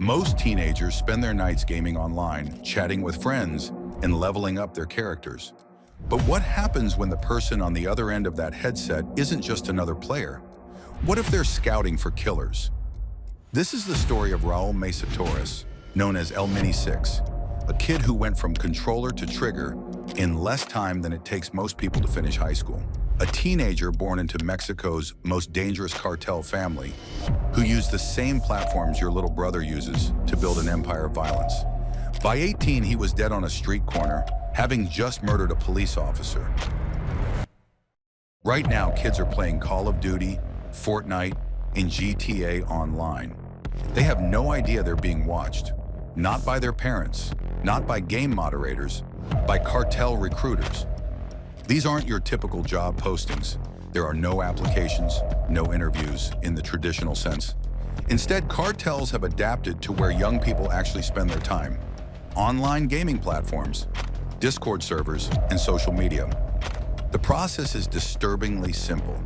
Most teenagers spend their nights gaming online, chatting with friends, and leveling up their characters. But what happens when the person on the other end of that headset isn't just another player? What if they're scouting for killers? This is the story of Raul Mesa Torres, known as El Mini 6, a kid who went from controller to trigger in less time than it takes most people to finish high school. A teenager born into Mexico's most dangerous cartel family, who used the same platforms your little brother uses to build an empire of violence. By 18, he was dead on a street corner, having just murdered a police officer. Right now, kids are playing Call of Duty, Fortnite, and GTA Online. They have no idea they're being watched, not by their parents, not by game moderators, by cartel recruiters. These aren't your typical job postings. There are no applications, no interviews in the traditional sense. Instead, cartels have adapted to where young people actually spend their time: online gaming platforms, Discord servers, and social media. The process is disturbingly simple.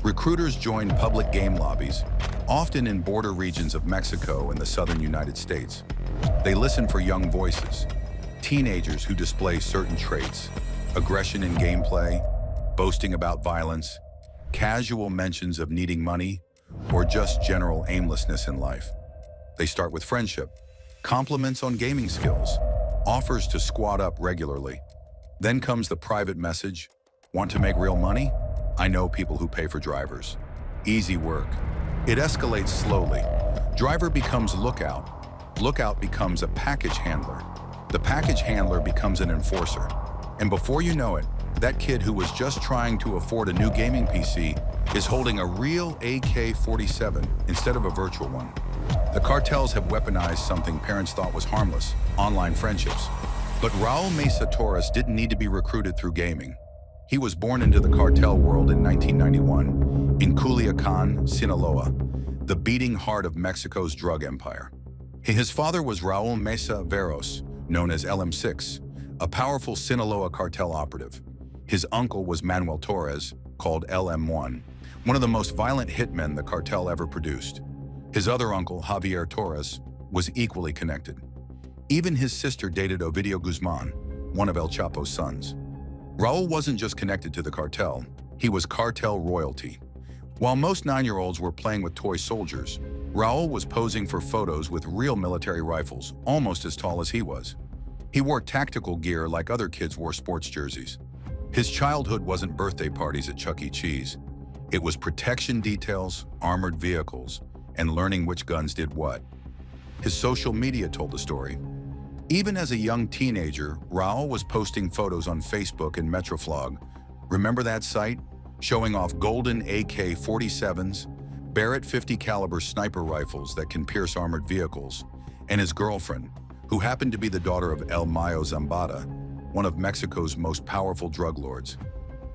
Recruiters join public game lobbies, often in border regions of Mexico and the southern United States. They listen for young voices, teenagers who display certain traits: aggression in gameplay, boasting about violence, casual mentions of needing money, or just general aimlessness in life. They start with friendship, compliments on gaming skills, offers to squad up regularly. Then comes the private message: want to make real money? I know people who pay for drivers. Easy work. It escalates slowly. Driver becomes lookout. Lookout becomes a package handler. The package handler becomes an enforcer. And before you know it, that kid who was just trying to afford a new gaming PC is holding a real AK-47 instead of a virtual one. The cartels have weaponized something parents thought was harmless: online friendships. But Raul Mesa Torres didn't need to be recruited through gaming. He was born into the cartel world in 1991 in Culiacan, Sinaloa, the beating heart of Mexico's drug empire. His father was Raul Mesa Veros, known as LM6, a powerful Sinaloa cartel operative. His uncle was Manuel Torres, called LM1, one of the most violent hitmen the cartel ever produced. His other uncle, Javier Torres, was equally connected. Even his sister dated Ovidio Guzman, one of El Chapo's sons. Raul wasn't just connected to the cartel, he was cartel royalty. While most 9-year-olds were playing with toy soldiers, Raul was posing for photos with real military rifles, almost as tall as he was. He wore tactical gear like other kids wore sports jerseys. His childhood wasn't birthday parties at Chuck E. Cheese. It was protection details, armored vehicles, and learning which guns did what. His social media told the story. Even as a young teenager, Raul was posting photos on Facebook and Metroflog. Remember that site? Showing off golden AK-47s, Barrett 50 caliber sniper rifles that can pierce armored vehicles, and his girlfriend, who happened to be the daughter of El Mayo Zambada, one of Mexico's most powerful drug lords.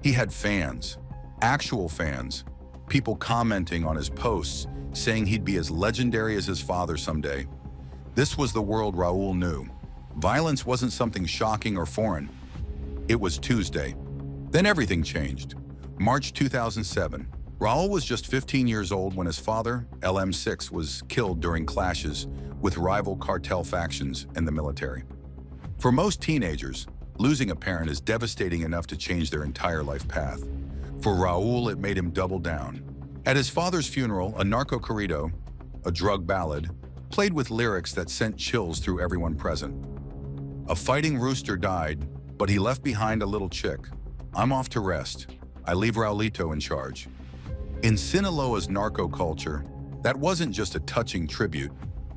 He had fans, actual fans, people commenting on his posts, saying he'd be as legendary as his father someday. This was the world Raul knew. Violence wasn't something shocking or foreign. It was Tuesday. Then everything changed. March 2007. Raul was just 15 years old when his father, LM6, was killed during clashes with rival cartel factions and the military. For most teenagers, losing a parent is devastating enough to change their entire life path. For Raul, it made him double down. At his father's funeral, a narco corrido, a drug ballad, played with lyrics that sent chills through everyone present. A fighting rooster died, but he left behind a little chick. I'm off to rest. I leave Raulito in charge. In Sinaloa's narco culture, that wasn't just a touching tribute,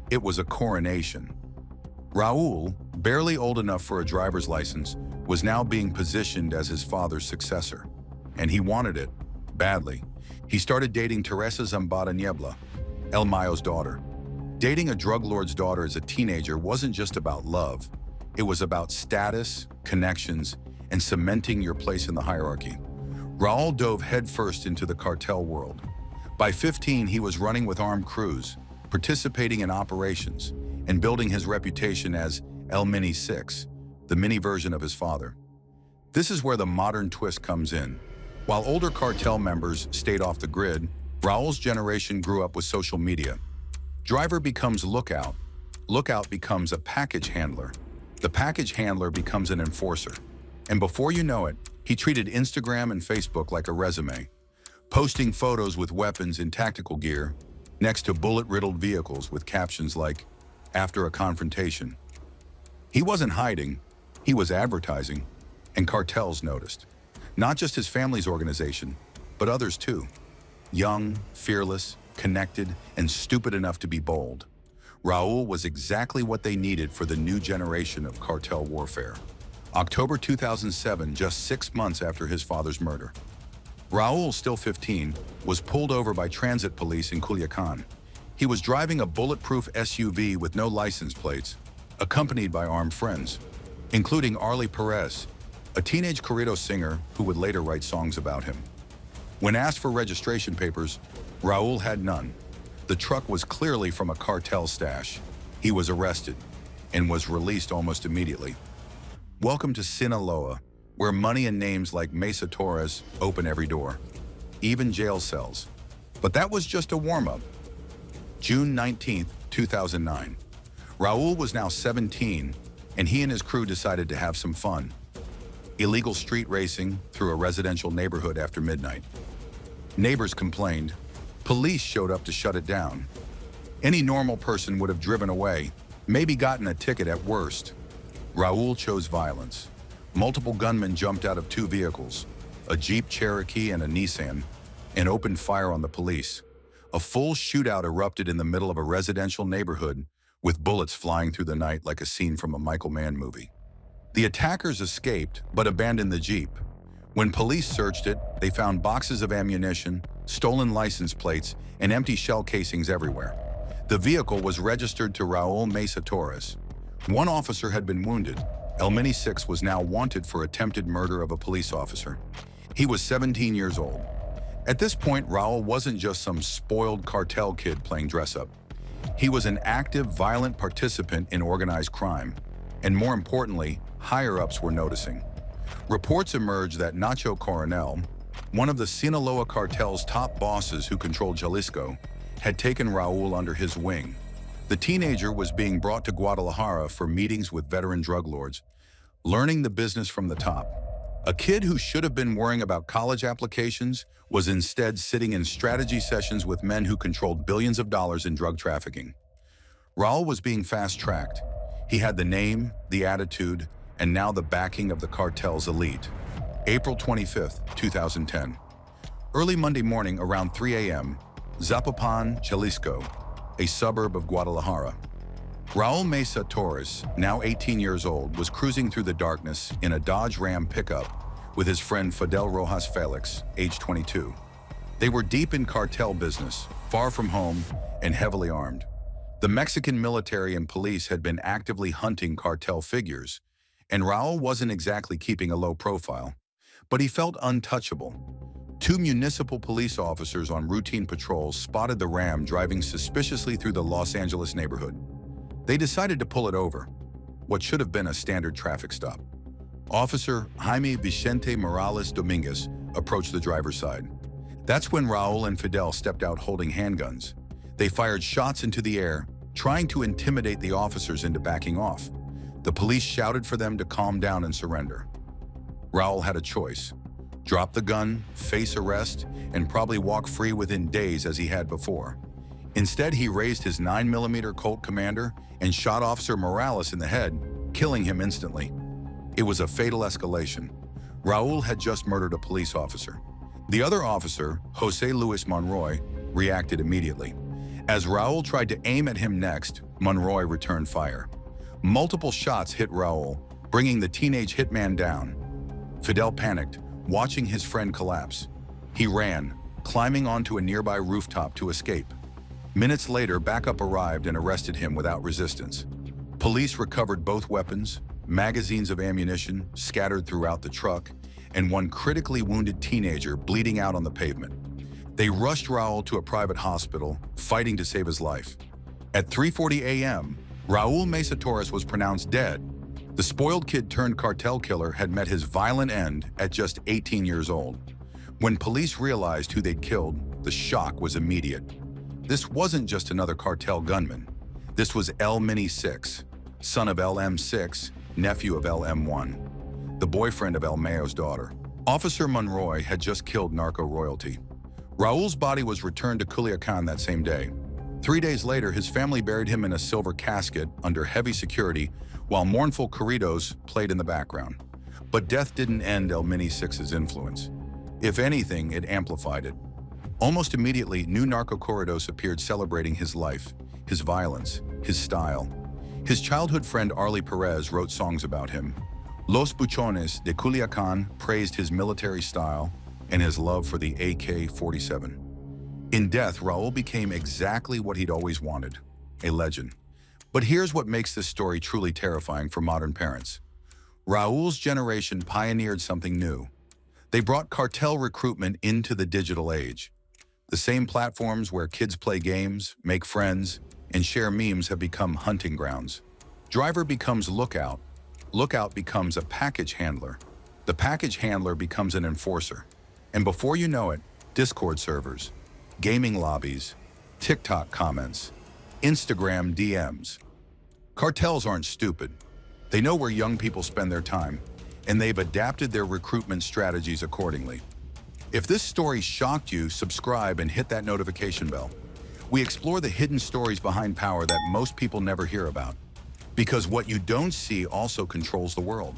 it was a coronation. Raul, barely old enough for a driver's license, was now being positioned as his father's successor. And he wanted it, badly. He started dating Teresa Zambada Niebla, El Mayo's daughter. Dating a drug lord's daughter as a teenager wasn't just about love. It was about status, connections, and cementing your place in the hierarchy. Raul dove headfirst into the cartel world. By 15, he was running with armed crews, participating in operations, and building his reputation as El Mini 6, the mini version of his father. This is where the modern twist comes in. While older cartel members stayed off the grid, Raul's generation grew up with social media. Driver becomes lookout. Lookout becomes a package handler. The package handler becomes an enforcer. And before you know it, he treated Instagram and Facebook like a resume, posting photos with weapons and tactical gear next to bullet-riddled vehicles with captions like, "After a confrontation." He wasn't hiding, he was advertising, and cartels noticed. Not just his family's organization, but others too. Young, fearless, connected, and stupid enough to be bold. Raul was exactly what they needed for the new generation of cartel warfare. October 2007, just 6 months after his father's murder. Raul, still 15, was pulled over by transit police in Culiacan. He was driving a bulletproof SUV with no license plates, accompanied by armed friends, including Arlie Perez, a teenage corrido singer who would later write songs about him. When asked for registration papers, Raul had none. The truck was clearly from a cartel stash. He was arrested and was released almost immediately. Welcome to Sinaloa, where money and names like Mesa Torres open every door, even jail cells. But that was just a warm-up. June 19, 2009. Raul was now 17, and he and his crew decided to have some fun. Illegal street racing through a residential neighborhood after midnight. Neighbors complained. Police showed up to shut it down. Any normal person would have driven away, maybe gotten a ticket at worst. Raul chose violence. Multiple gunmen jumped out of 2 vehicles, a Jeep Cherokee and a Nissan, and opened fire on the police. A full shootout erupted in the middle of a residential neighborhood, with bullets flying through the night like a scene from a Michael Mann movie. The attackers escaped, but abandoned the Jeep. When police searched it, they found boxes of ammunition, stolen license plates, and empty shell casings everywhere. The vehicle was registered to Raul Mesa Torres. One officer had been wounded. El Mini 6 was now wanted for attempted murder of a police officer. He was 17 years old. At this point, Raul wasn't just some spoiled cartel kid playing dress-up. He was an active, violent participant in organized crime. And more importantly, higher-ups were noticing. Reports emerged that Nacho Coronel, one of the Sinaloa cartel's top bosses who controlled Jalisco, had taken Raul under his wing. The teenager was being brought to Guadalajara for meetings with veteran drug lords, learning the business from the top. A kid who should have been worrying about college applications was instead sitting in strategy sessions with men who controlled billions of dollars in drug trafficking. Raul was being fast-tracked. He had the name, the attitude, and now the backing of the cartel's elite. April 25, 2010. Early Monday morning around 3 a.m., Zapopan, Jalisco, a suburb of Guadalajara. Raul Mesa Torres, now 18 years old, was cruising through the darkness in a Dodge Ram pickup with his friend Fidel Rojas Felix, age 22. They were deep in cartel business, far from home, and heavily armed. The Mexican military and police had been actively hunting cartel figures, and Raul wasn't exactly keeping a low profile, but he felt untouchable. 2 municipal police officers on routine patrols spotted the Ram driving suspiciously through the Los Angeles neighborhood. They decided to pull it over, what should have been a standard traffic stop. Officer Jaime Vicente Morales Dominguez approached the driver's side. That's when Raul and Fidel stepped out holding handguns. They fired shots into the air, trying to intimidate the officers into backing off. The police shouted for them to calm down and surrender. Raul had a choice: drop the gun, face arrest, and probably walk free within days as he had before. Instead, he raised his 9mm Colt Commander and shot Officer Morales in the head, killing him instantly. It was a fatal escalation. Raul had just murdered a police officer. The other officer, Jose Luis Monroy, reacted immediately. As Raul tried to aim at him next, Monroy returned fire. Multiple shots hit Raul, bringing the teenage hitman down. Fidel panicked, watching his friend collapse. He ran, climbing onto a nearby rooftop to escape. Minutes later, backup arrived and arrested him without resistance. Police recovered both weapons, magazines of ammunition scattered throughout the truck, and one critically wounded teenager bleeding out on the pavement. They rushed Raul to a private hospital, fighting to save his life. At 3:40 a.m., Raul Mesa Torres was pronounced dead. The spoiled kid turned cartel killer had met his violent end at just 18 years old. When police realized who they'd killed, the shock was immediate. This wasn't just another cartel gunman. This was El Mini 6, son of LM6, nephew of LM1, the boyfriend of El Mayo's daughter. Officer Monroy had just killed narco royalty. Raul's body was returned to Culiacan that same day. 3 days later, his family buried him in a silver casket under heavy security while mournful corridos played in the background. But death didn't end El Mini 6's influence. If anything, it amplified it. Almost immediately, new narco corridos appeared celebrating his life, his violence, his style. His childhood friend Arlie Perez wrote songs about him. Los Buchones de Culiacan praised his military style and his love for the AK-47. In death, Raul became exactly what he'd always wanted, a legend. But here's what makes this story truly terrifying for modern parents. Raul's generation pioneered something new. They brought cartel recruitment into the digital age. The same platforms where kids play games, make friends, and share memes have become hunting grounds. Driver becomes lookout. Lookout becomes a package handler. The package handler becomes an enforcer. And before you know it, Discord servers, gaming lobbies, TikTok comments, Instagram DMs. Cartels aren't stupid. They know where young people spend their time, and they've adapted their recruitment strategies accordingly. If this story shocked you, subscribe and hit that notification bell. We explore the hidden stories behind power that most people never hear about. Because what you don't see also controls the world.